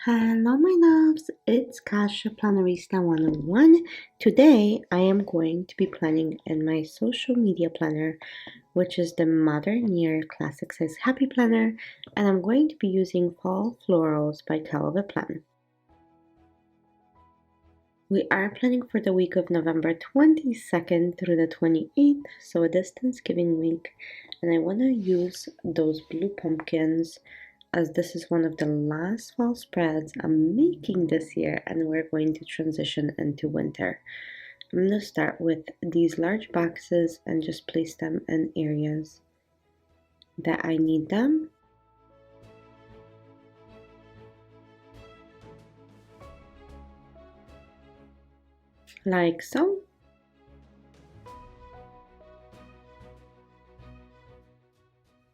Hello, my loves. It's Kasha Plannerista 101. Today, I am going to be planning in my social media planner, which is the Modern Year Classic Size Happy Planner, and I'm going to be using Fall Florals by Calva Plan. We are planning for the week of November 22nd through the 28th, so it is Thanksgiving week, and I want to use those blue pumpkins as this is one of the last fall spreads I'm making this year, and we're going to transition into winter. I'm going to start with these large boxes and just place them in areas that I need them. Like so.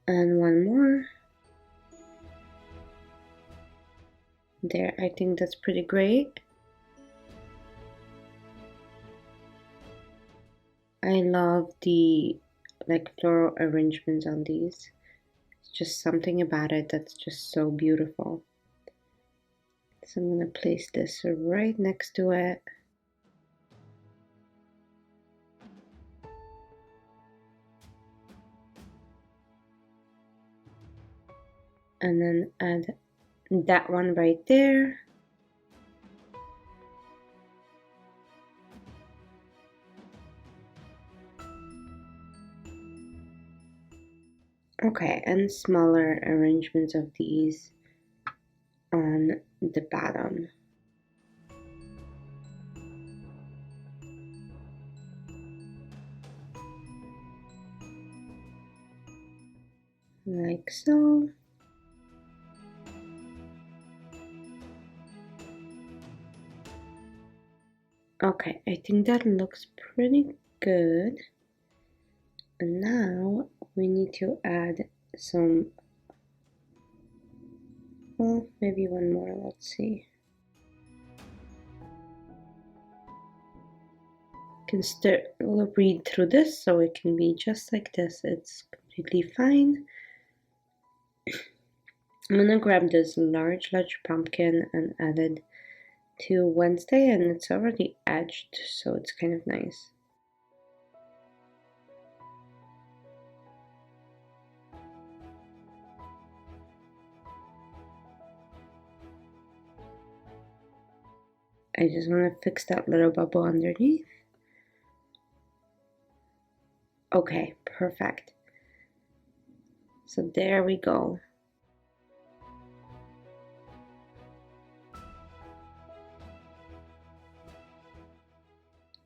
And one more. There, I think that's pretty great. I love the floral arrangements on these. It's just something about it that's just so beautiful. So I'm gonna place this right next to it. And then add that one right there. Okay, and smaller arrangements of these on the bottom. Like so. Okay, I think that looks pretty good. And now we need to add some, well, maybe one more, let's see. Can still read through this, so it can be just like this. It's completely fine. I'm gonna grab this large pumpkin and add it to Wednesday, and it's already edged, so it's kind of nice. I just want to fix that little bubble underneath. Okay, perfect. So there we go.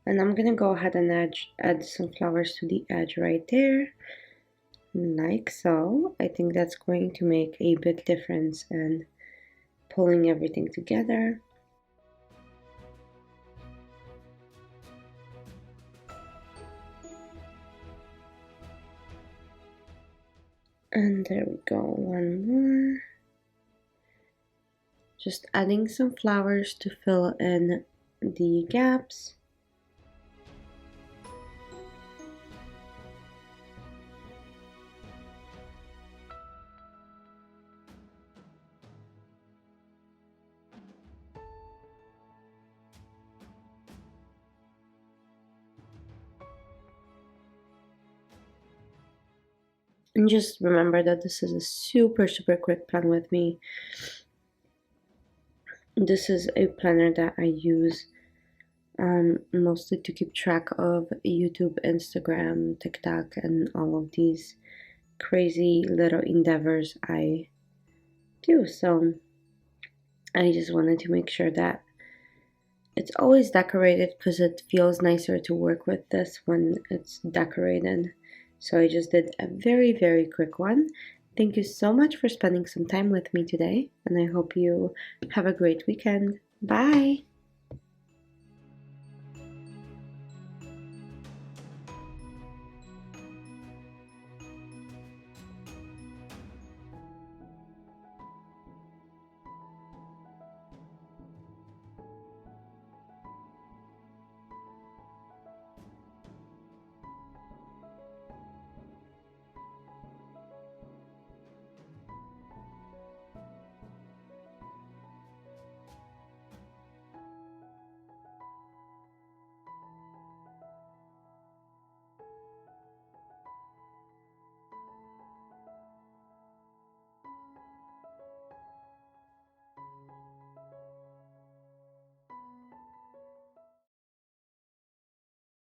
And I'm gonna go ahead and add some flowers to the edge right there, like so. I think that's going to make a big difference in pulling everything together. And there we go, one more. Just adding some flowers to fill in the gaps. And just remember that this is a super quick plan with me. This is a planner that I use mostly to keep track of YouTube, Instagram, TikTok, and all of these crazy little endeavors I do. So I just wanted to make sure that it's always decorated because it feels nicer to work with this when it's decorated. So I just did a very quick one. Thank you so much for spending some time with me today, and I hope you have a great weekend. Bye!